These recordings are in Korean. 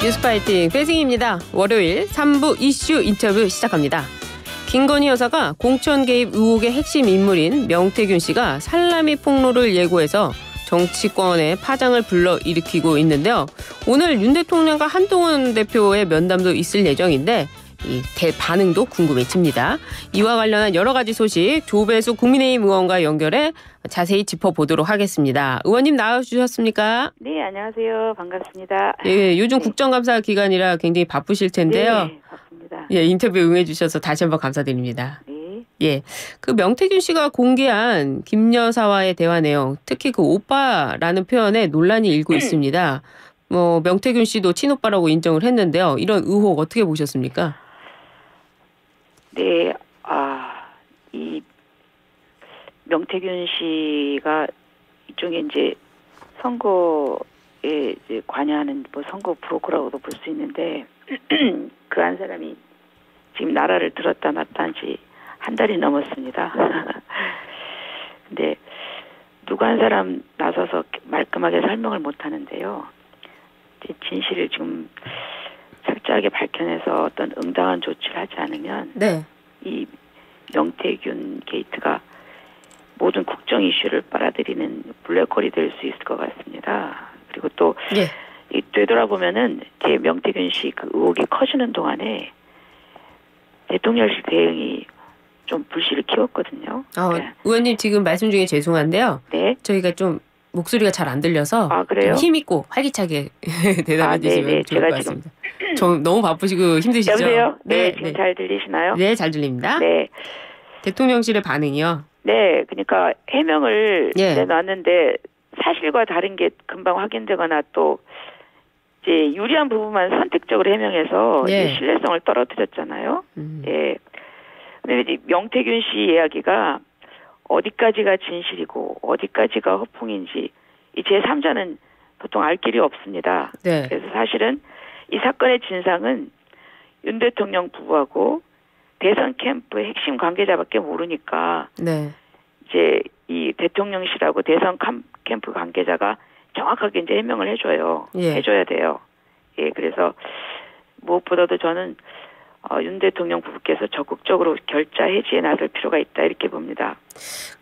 뉴스파이팅 패싱입니다. 월요일 3부 이슈 인터뷰 시작합니다. 김건희 여사가 공천 개입 의혹의 핵심 인물인 명태균 씨가 살라미 폭로를 예고해서 정치권의 파장을 불러일으키고 있는데요. 오늘 윤 대통령과 한동훈 대표의 면담도 있을 예정인데 이 대반응도 궁금해집니다. 이와 관련한 여러 가지 소식 조배수 국민의힘 의원과 연결해 자세히 짚어보도록 하겠습니다. 의원님 나와주셨습니까? 네, 안녕하세요. 반갑습니다. 예, 요즘 국정감사 기간이라 굉장히 바쁘실 텐데요. 네, 바쁩니다. 예, 인터뷰 응해주셔서 다시 한번 감사드립니다. 네. 예, 그 명태균 씨가 공개한 김 여사와의 대화 내용, 특히 그 오빠라는 표현에 논란이 일고 있습니다. 명태균 씨도 친오빠라고 인정을 했는데요. 이런 의혹 어떻게 보셨습니까? 네, 이 명태균 씨가 일종의 이제 선거에 이제 관여하는 선거 브로커라고도 볼 수 있는데 그 한 사람이 지금 나라를 들었다 놨다 한 지 한 달이 넘었습니다. 근데 누구 한 사람 나서서 말끔하게 설명을 못 하는데요. 진실을 지금 철저하게 밝혀내서 어떤 응당한 조치를 하지 않으면 네. 이 명태균 게이트가 모든 국정 이슈를 빨아들이는 블랙홀이 될 수 있을 것 같습니다. 그리고 또 되돌아보면은 제 명태균 씨 그 의혹이 커지는 동안에 대통령실 대응이 좀 불씨를 키웠거든요. 의원님 지금 말씀 중에 죄송한데요. 네. 저희가 좀 목소리가 잘 안 들려서 그래요? 좀 힘있고 활기차게 대답해 주시면 좋을 것 같습니다. 좀 너무 바쁘시고 힘드시죠? 여보세요? 네, 지금 잘 들리시나요? 네, 잘 들립니다. 네. 대통령실의 반응이요? 네, 그러니까 해명을 내놨는데 사실과 다른 게 금방 확인되거나 또 이제 유리한 부분만 선택적으로 해명해서 이제 신뢰성을 떨어뜨렸잖아요. 예. 근데 이제 명태균 씨 이야기가 어디까지가 진실이고 어디까지가 허풍인지 이 제3자는 보통 알 길이 없습니다. 네. 그래서 사실은 이 사건의 진상은 윤 대통령 부부하고 대선 캠프의 핵심 관계자밖에 모르니까 이제 이 대통령실하고 대선 캠프 관계자가 정확하게 이제 해명을 해줘야 돼요. 예, 그래서 무엇보다도 저는 윤 대통령 부부께서 적극적으로 결자 해지에 나설 필요가 있다 이렇게 봅니다.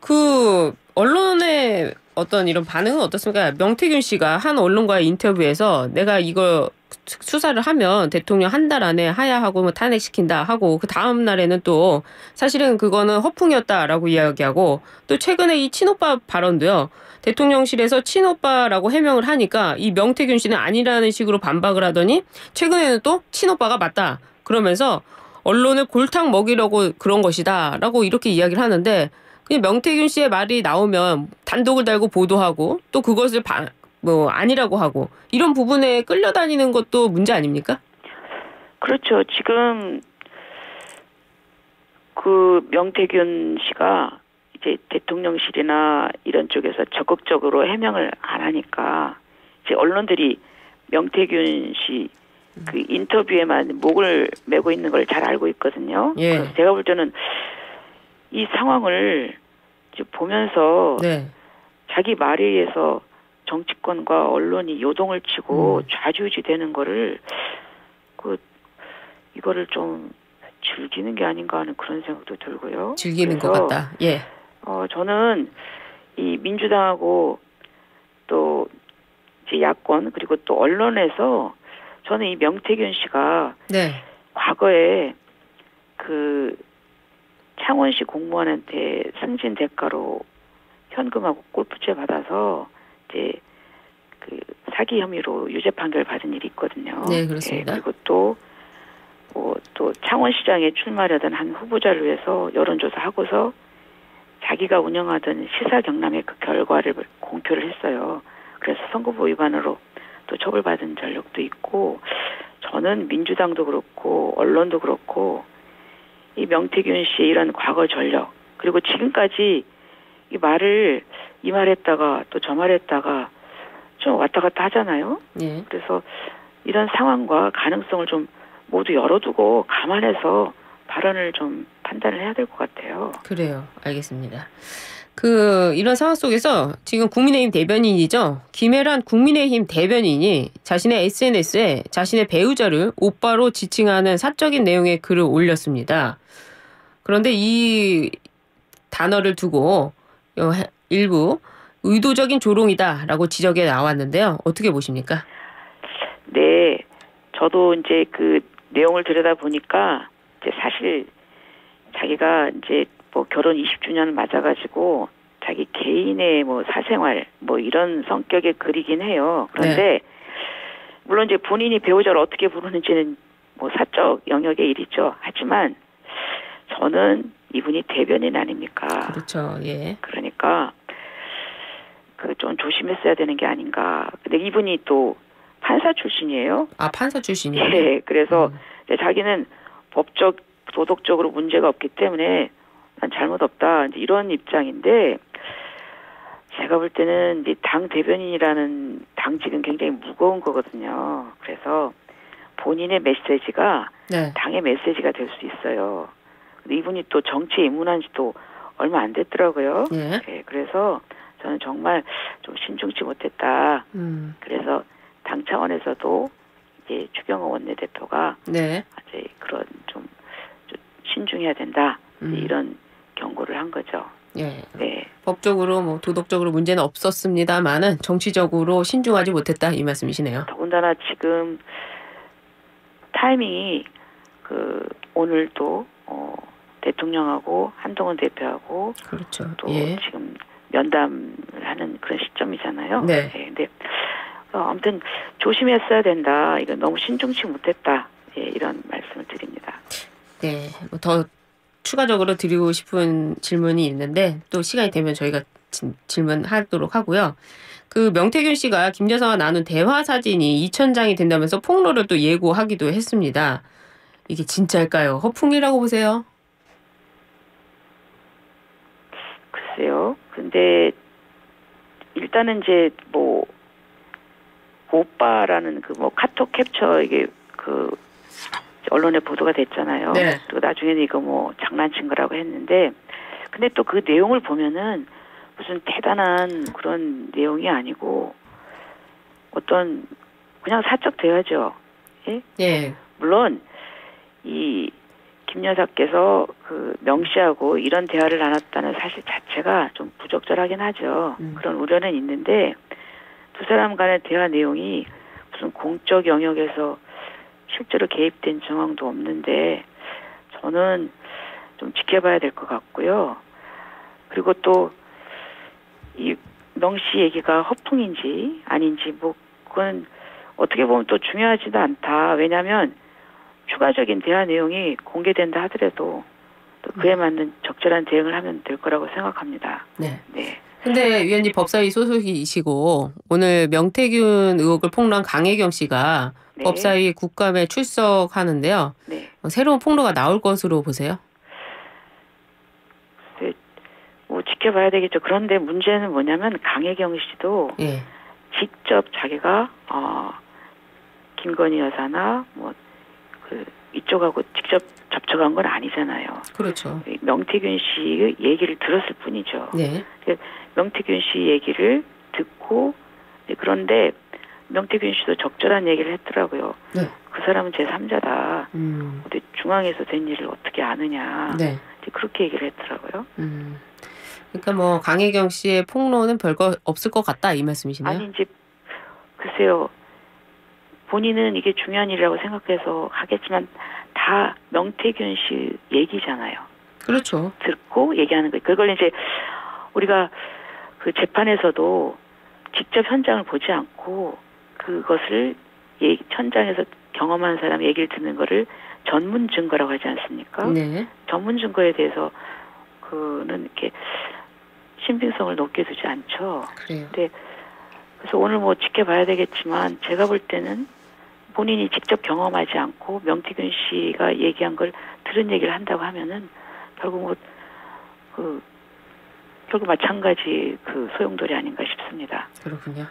그 언론의 어떤 이런 반응은 어떻습니까? 명태균 씨가 한 언론과의 인터뷰에서 내가 이거 수사를 하면 대통령 한 달 안에 하야하고 탄핵시킨다 하고 그 다음 날에는 또 사실은 그거는 허풍이었다라고 이야기하고 또 최근에 이 친오빠 발언도요. 대통령실에서 친오빠라고 해명을 하니까 이 명태균 씨는 아니라는 식으로 반박을 하더니 최근에는 또 친오빠가 맞다. 그러면서 언론을 골탕 먹이려고 그런 것이다 라고 이렇게 이야기를 하는데 그냥 명태균 씨의 말이 나오면 단독을 달고 보도하고 또 그것을 아니라고 하고 이런 부분에 끌려다니는 것도 문제 아닙니까? 그렇죠. 지금 그 명태균 씨가 이제 대통령실이나 이런 쪽에서 적극적으로 해명을 안 하니까 이제 언론들이 명태균 씨 그 인터뷰에만 목을 메고 있는 걸 잘 알고 있거든요. 그래서 제가 볼 때는 이 상황을 보면서 자기 말에 의해서 정치권과 언론이 요동을 치고 좌지우지되는 거를 이거를 좀 즐기는 게 아닌가 하는 그런 생각도 들고요. 즐기는 것 같다. 예. 저는 이 민주당하고 또 이제 야권 그리고 또 언론에서 저는 이 명태균 씨가 과거에 그 창원시 공무원한테 승진 대가로 현금하고 골프채 받아서 이제 그 사기 혐의로 유죄 판결 받은 일이 있거든요. 네, 그렇습니다. 그리고 또 창원시장에 출마하려던 한 후보자를 위해서 여론조사 하고서 자기가 운영하던 시사 경남의 그 결과를 공표를 했어요. 그래서 선거법 위반으로 또 처벌받은 전력도 있고 저는 민주당도 그렇고 언론도 그렇고 이 명태균 씨의 이런 과거 전력 그리고 지금까지 이 말을 이 말했다가 또 저 말했다가 좀 왔다 갔다 하잖아요. 그래서 이런 상황과 가능성을 좀 모두 열어두고 감안해서 발언을 좀 판단을 해야 될 것 같아요. 그래요. 알겠습니다. 이런 상황 속에서 지금 국민의힘 대변인이죠. 김혜란 국민의힘 대변인이 자신의 SNS에 자신의 배우자를 오빠로 지칭하는 사적인 내용의 글을 올렸습니다. 그런데 이 단어를 두고 일부 의도적인 조롱이다라고 지적이 나왔는데요. 어떻게 보십니까? 네, 저도 이제 그 내용을 들여다 보니까 이제 사실 자기가 이제 뭐 결혼 20주년을 맞아가지고 자기 개인의 뭐 사생활 뭐 이런 성격의 글이긴 해요. 그런데 네. 물론 이제 본인이 배우자를 어떻게 부르는지는 뭐 사적 영역의 일이죠. 하지만 저는 이분이 대변인 아닙니까? 그렇죠. 예. 그러니까 그 좀 조심했어야 되는 게 아닌가. 근데 이분이 또 판사 출신이에요. 아, 판사 출신이요? 예, 그래서 이제 자기는 법적, 도덕적으로 문제가 없기 때문에 난 잘못 없다. 이제 이런 입장인데 제가 볼 때는 이 당 대변인이라는 당직은 굉장히 무거운 거거든요. 그래서 본인의 메시지가 네. 당의 메시지가 될 수 있어요. 근데 이분이 또 정치에 입문한 지도 얼마 안 됐더라고요. 예. 네, 그래서 저는 정말 좀 신중치 못했다. 그래서 당 차원에서도 이제 추경호 원내대표가 네. 이제 그런 좀 신중해야 된다. 이런 경고를 한 거죠. 예. 네. 법적으로 뭐 도덕적으로 문제는 없었습니다만은 정치적으로 신중하지 못했다 이 말씀이시네요. 더군다나 지금 타이밍이 오늘 또 대통령하고 한동훈 대표하고 그렇죠. 또 예. 지금 면담을 하는 그런 시점이잖아요. 네. 네. 근데 아무튼 조심했어야 된다. 이거 너무 신중치 못했다. 예, 이런 말씀을 드립니다. 네. 뭐 더 추가적으로 드리고 싶은 질문이 있는데 또 시간이 되면 저희가 질문하도록 하고요. 명태균 씨가 김 여사와 나눈 대화 사진이 2,000장이 된다면서 폭로를 또 예고하기도 했습니다. 이게 진짜일까요? 허풍이라고 보세요? 글쎄요. 근데 일단은 이제 뭐 오빠라는 카톡 캡처 이게 언론에 보도가 됐잖아요. 네. 또 나중에는 이거 뭐 장난친 거라고 했는데 근데 또 그 내용을 보면은 무슨 대단한 그런 내용이 아니고 어떤 그냥 사적 대화죠. 예? 예. 물론 이 김 여사께서 명 씨하고 이런 대화를 나눴다는 사실 자체가 좀 부적절하긴 하죠. 그런 우려는 있는데 두 사람 간의 대화 내용이 무슨 공적 영역에서 실제로 개입된 정황도 없는데 저는 좀 지켜봐야 될 것 같고요. 그리고 또 이 명 씨 얘기가 허풍인지 아닌지 뭐 그건 어떻게 보면 또 중요하지도 않다. 왜냐하면 추가적인 대화 내용이 공개된다 하더라도 또 그에 맞는 적절한 대응을 하면 될 거라고 생각합니다. 네. 네. 근데 위원님 법사위 소속이시고 오늘 명태균 의혹을 폭로한 강혜경 씨가 네. 법사위 국감에 출석하는데요. 네. 새로운 폭로가 나올 것으로 보세요? 네. 뭐 지켜봐야 되겠죠. 그런데 문제는 뭐냐면 강혜경 씨도 예. 직접 자기가 김건희 여사나 이쪽하고 직접 접촉한 건 아니잖아요. 그렇죠. 명태균 씨의 얘기를 들었을 뿐이죠. 네. 명태균 씨 얘기를 듣고 그런데 명태균 씨도 적절한 얘기를 했더라고요. 네. 그 사람은 제3자다. 근데 중앙에서 된 일을 어떻게 아느냐. 네. 그렇게 얘기를 했더라고요. 그러니까 뭐 강혜경 씨의 폭로는 별거 없을 것 같다 이 말씀이시네요. 아니 이제 글쎄요. 본인은 이게 중요한 일이라고 생각해서 하겠지만 다 명태균 씨 얘기잖아요. 그렇죠. 듣고 얘기하는 거예요. 그걸 이제 우리가 재판에서도 직접 현장을 보지 않고 그것을 현장에서 경험한 사람 얘기를 듣는 거를 전문 증거라고 하지 않습니까? 네. 전문 증거에 대해서 그는 이렇게 신빙성을 높게 두지 않죠. 그래요. 근데 그래서 오늘 뭐 지켜봐야 되겠지만 제가 볼 때는 본인이 직접 경험하지 않고 명태균 씨가 얘기한 걸 들은 얘기를 한다고 하면은 결국 결국 마찬가지 소용돌이 아닌가 싶습니다. 그렇군요.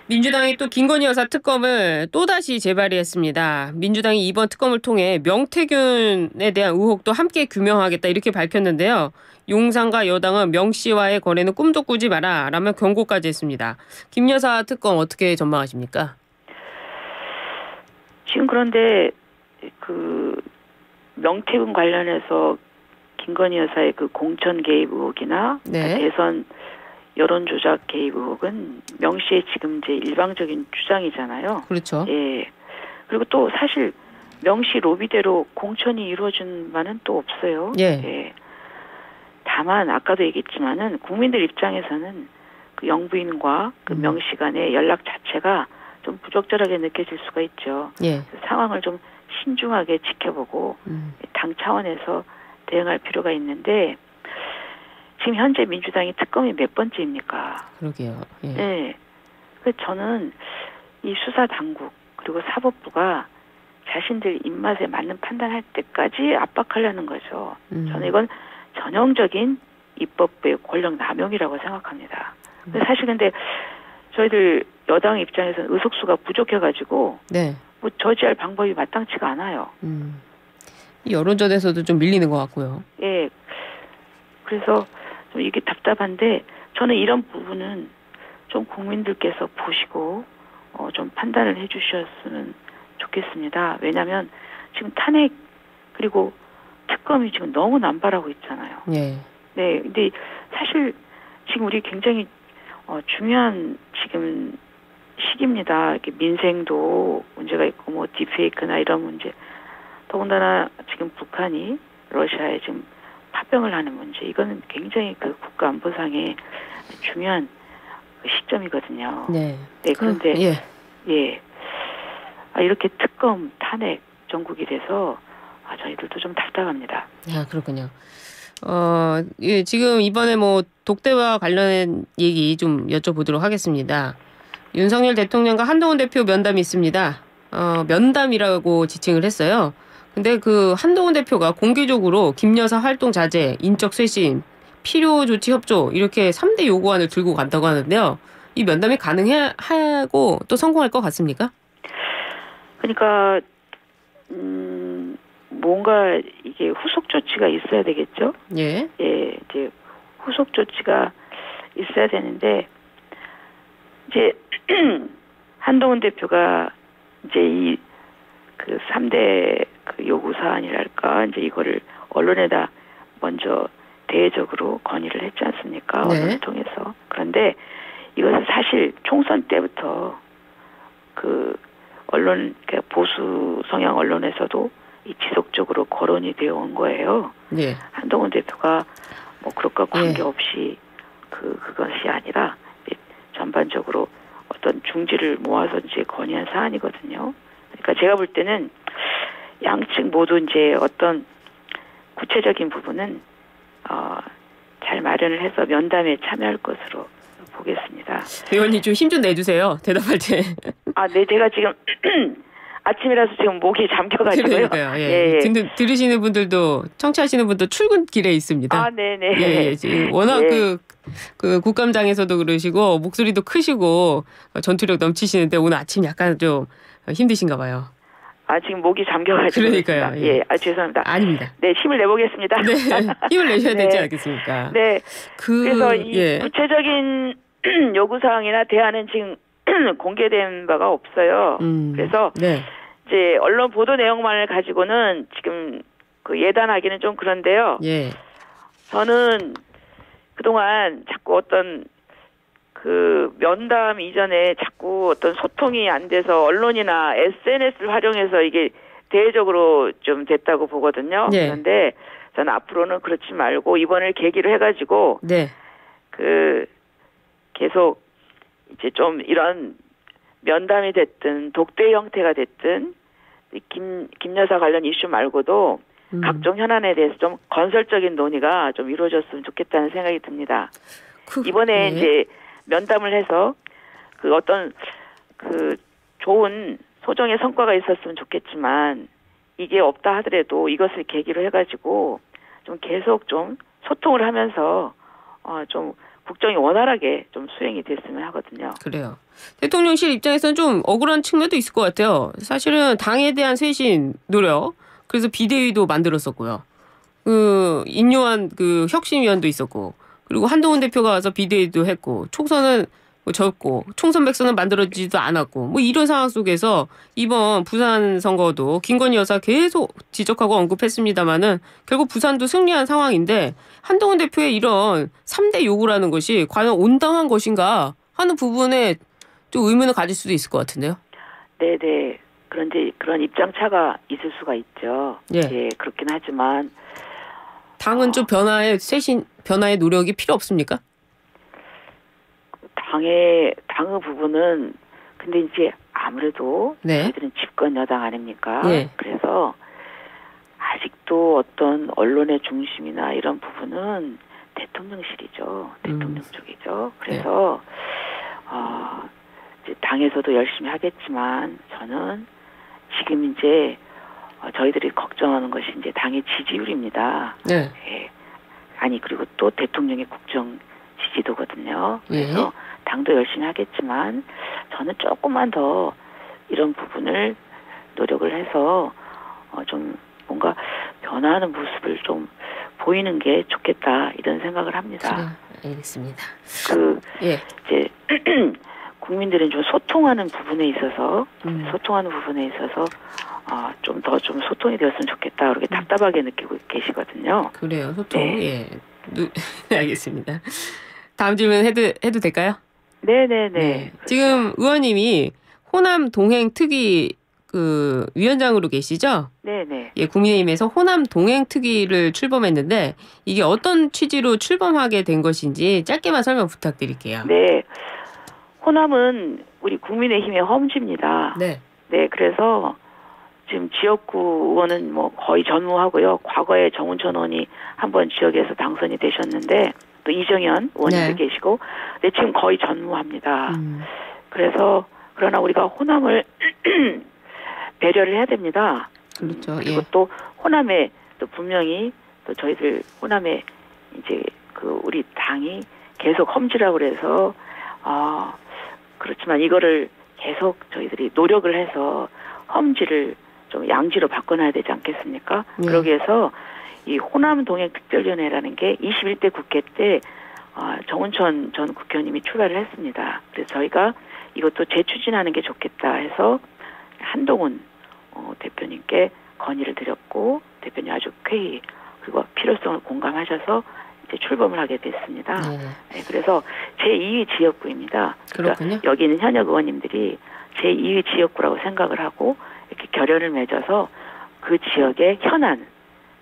민주당이 또 김건희 여사 특검을 또다시 재발의했습니다. 민주당이 이번 특검을 통해 명태균에 대한 의혹도 함께 규명하겠다 이렇게 밝혔는데요. 용산과 여당은 명 씨와의 거래는 꿈도 꾸지 마라 라며 경고까지 했습니다. 김 여사 특검 어떻게 전망하십니까? 지금 그런데 그 명태균 관련해서 김건희 여사의 그 공천 개입 의혹이나 네. 대선 여론 조작 개입 의혹은 명 씨의 지금 이제 일방적인 주장이잖아요. 그렇죠. 예. 그리고 또 사실 명 씨 로비대로 공천이 이루어진 바는 또 없어요. 예. 예. 다만 아까도 얘기했지만은 국민들 입장에서는 그 영부인과 그 명 씨 간의 연락 자체가 좀 부적절하게 느껴질 수가 있죠. 예. 상황을 좀 신중하게 지켜보고 당 차원에서 대응할 필요가 있는데 지금 현재 민주당이 특검이 몇 번째입니까? 그러게요. 예. 네. 그래서 저는 이 수사 당국 그리고 사법부가 자신들 입맛에 맞는 판단할 때까지 압박하려는 거죠. 저는 이건 전형적인 입법부의 권력 남용이라고 생각합니다. 사실 근데 저희들 여당 입장에서는 의석수가 부족해가지고 네. 뭐 저지할 방법이 마땅치가 않아요. 이 여론전에서도 좀 밀리는 것 같고요. 예. 그래서 좀 이게 답답한데 저는 이런 부분은 좀 국민들께서 보시고 좀 판단을 해주셨으면 좋겠습니다. 왜냐하면 지금 탄핵 그리고 특검이 지금 너무 남발하고 있잖아요. 예. 네. 근데 사실 지금 우리 굉장히 중요한 지금 시기입니다. 이렇게 민생도 문제가 있고 뭐 딥페이크나 이런 문제. 더군다나 지금 북한이 러시아에 지금 파병을 하는 문제. 이거는 굉장히 그 국가 안보상의 중요한 그 시점이거든요. 네. 네. 그런데 예. 이렇게 특검 탄핵 전국이 돼서 저희들도 좀 답답합니다. 아, 그렇군요. 예, 지금 이번에 뭐 독대와 관련된 얘기 좀 여쭤보도록 하겠습니다. 윤석열 대통령과 한동훈 대표 면담이 있습니다. 면담이라고 지칭을 했어요. 근데 그 한동훈 대표가 공개적으로 김 여사 활동 자제, 인적 쇄신, 필요 조치 협조 이렇게 3대 요구안을 들고 간다고 하는데요. 이 면담이 가능하고 또 성공할 것 같습니까? 그러니까 뭔가 이게 후속 조치가 있어야 되겠죠? 예. 예, 이제 후속 조치가 있어야 되는데 이제 한동훈 대표가 이제 이 그 3대 그 요구 사안이랄까 이제 이거를 언론에다 먼저 대외적으로 건의를 했지 않습니까? 네. 언론을 통해서. 그런데 이것은 사실 총선 때부터 그 언론 그 보수 성향 언론에서도 이 지속적으로 거론이 되어 온 거예요. 예. 한동훈 대표가 뭐 그것과 관계없이 그것이 아니라 전반적으로 어떤 중지를 모아서 이제 건의한 사안이거든요. 그러니까 제가 볼 때는 양측 모두 이제 어떤 구체적인 부분은 잘 마련을 해서 면담에 참여할 것으로 보겠습니다. 의원님 좀 힘 좀 내주세요. 대답할 때. 네, 제가 지금 아침이라서 지금 목이 잠겨가지고요. 그러니까요. 예. 들으시는 분들도 청취하시는 분도 출근길에 있습니다. 네네. 예. 지금 워낙 그 국감장에서도 그러시고 목소리도 크시고 전투력 넘치시는데 오늘 아침 약간 좀 힘드신가 봐요. 지금 목이 잠겨가지고. 그러니까요. 예. 죄송합니다. 아닙니다. 네, 힘을 내보겠습니다. 네, 힘을 내셔야 되지 않겠습니까? 네. 그래서 이 구체적인 요구사항이나 대안은 지금 공개된 바가 없어요. 그래서 이제 언론 보도 내용만을 가지고는 지금 그 예단하기는 좀 그런데요. 예. 저는 그동안 자꾸 어떤 그 면담 이전에 자꾸 어떤 소통이 안 돼서 언론이나 SNS를 활용해서 이게 대외적으로 좀 됐다고 보거든요. 그런데 저는 앞으로는 그렇지 말고 이번을 계기로 해가지고 그 계속 이제 좀 이런 면담이 됐든 독대 형태가 됐든 김 여사 관련 이슈 말고도 각종 현안에 대해서 좀 건설적인 논의가 좀 이루어졌으면 좋겠다는 생각이 듭니다. 이번에 이제 면담을 해서 그 어떤 그 좋은 소정의 성과가 있었으면 좋겠지만 이게 없다 하더라도 이것을 계기로 해가지고 좀 계속 좀 소통을 하면서 좀 국정이 원활하게 좀 수행이 됐으면 하거든요. 그래요. 대통령실 입장에서는 좀 억울한 측면도 있을 것 같아요. 사실은 당에 대한 쇄신 노력, 그래서 비대위도 만들었었고요. 그 인요한 그 혁신위원도 있었고, 그리고 한동훈 대표가 와서 비대위도 했고, 총선은 뭐 졌고, 총선 백서는 만들어지지도 않았고, 뭐 이런 상황 속에서 이번 부산 선거도 김건희 여사 계속 지적하고 언급했습니다마는 결국 부산도 승리한 상황인데 한동훈 대표의 이런 3대 요구라는 것이 과연 온당한 것인가 하는 부분에 좀 의문을 가질 수도 있을 것 같은데요. 네네. 그런데 그런 입장 차가 있을 수가 있죠. 예. 예, 그렇긴 하지만 당은 좀 변화의 노력이 필요 없습니까? 당의 부분은 근데 이제 아무래도 네. 저희들은 집권 여당 아닙니까? 예. 그래서 아직도 어떤 언론의 중심이나 이런 부분은 대통령실이죠. 대통령 쪽이죠. 그래서 이제 당에서도 열심히 하겠지만 저는 지금 이제 저희들이 걱정하는 것이 이제 당의 지지율입니다. 네. 예. 아니 그리고 또 대통령의 국정 지지도거든요. 예. 그래서 당도 열심히 하겠지만 저는 조금만 더 이런 부분을 노력을 해서 좀 뭔가 변화하는 모습을 좀 보이는 게 좋겠다 이런 생각을 합니다. 그래, 알겠습니다. 이제 국민들은 좀 소통하는 부분에 있어서 좀 더 좀 소통이 되었으면 좋겠다 그렇게 답답하게 느끼고 계시거든요. 그래요, 소통. 네. 예. 알겠습니다. 다음 질문 해도 될까요? 네네네. 네. 지금 의원님이 호남 동행 특위 그 위원장으로 계시죠? 네네. 예, 국민의힘에서 호남 동행 특위를 출범했는데 이게 어떤 취지로 출범하게 된 것인지 짧게만 설명 부탁드릴게요. 네. 호남은 우리 국민의힘의 험지입니다. 네. 네, 그래서 지금 지역구 의원은 뭐 거의 전무하고요. 과거에 정운천 의원이 한번 지역에서 당선이 되셨는데 또 이정현 의원님도 네. 계시고, 네, 지금 거의 전무합니다. 그래서 그러나 우리가 호남을 배려를 해야 됩니다. 그렇죠. 그리고 예. 또 호남에 또 분명히 또 저희들 호남에 이제 그 우리 당이 계속 험지라고 그래서 그렇지만 이거를 계속 저희들이 노력을 해서 험지를 좀 양지로 바꿔놔야 되지 않겠습니까? 네. 그러기 위해서 이 호남 동행 특별위원회라는 게 21대 국회 때 정운천 전 국회의원님이 출발을 했습니다. 그래서 저희가 이것도 재추진하는 게 좋겠다 해서 한동훈 대표님께 건의를 드렸고 대표님 아주 쾌히 그리고 필요성을 공감하셔서 이제 출범을 하게 됐습니다. 네, 그래서 제2위 지역구입니다. 그러니까 그렇군요. 여기 있는 현역 의원님들이 제2위 지역구라고 생각을 하고 이렇게 결연을 맺어서 그 지역의 현안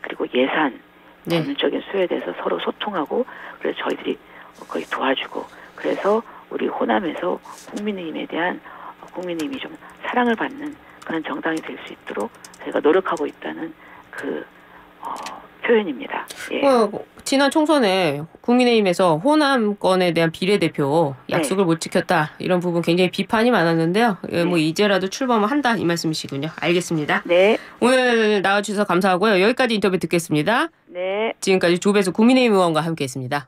그리고 예산 네. 법률적인 수요에 대해서 서로 소통하고 그래서 저희들이 거의 도와주고 그래서 우리 호남에서 국민의힘에 대한 국민의힘이 좀 사랑을 받는 그런 정당이 될 수 있도록 저희가 노력하고 있다는 그 표현입니다. 예. 지난 총선에 국민의힘에서 호남권에 대한 비례대표 약속을 못 지켰다 이런 부분 굉장히 비판이 많았는데요. 뭐 이제라도 출범을 한다 이 말씀이시군요. 알겠습니다. 네. 오늘 나와주셔서 감사하고요. 여기까지 인터뷰 듣겠습니다. 네. 지금까지 조배수 국민의힘 의원과 함께했습니다.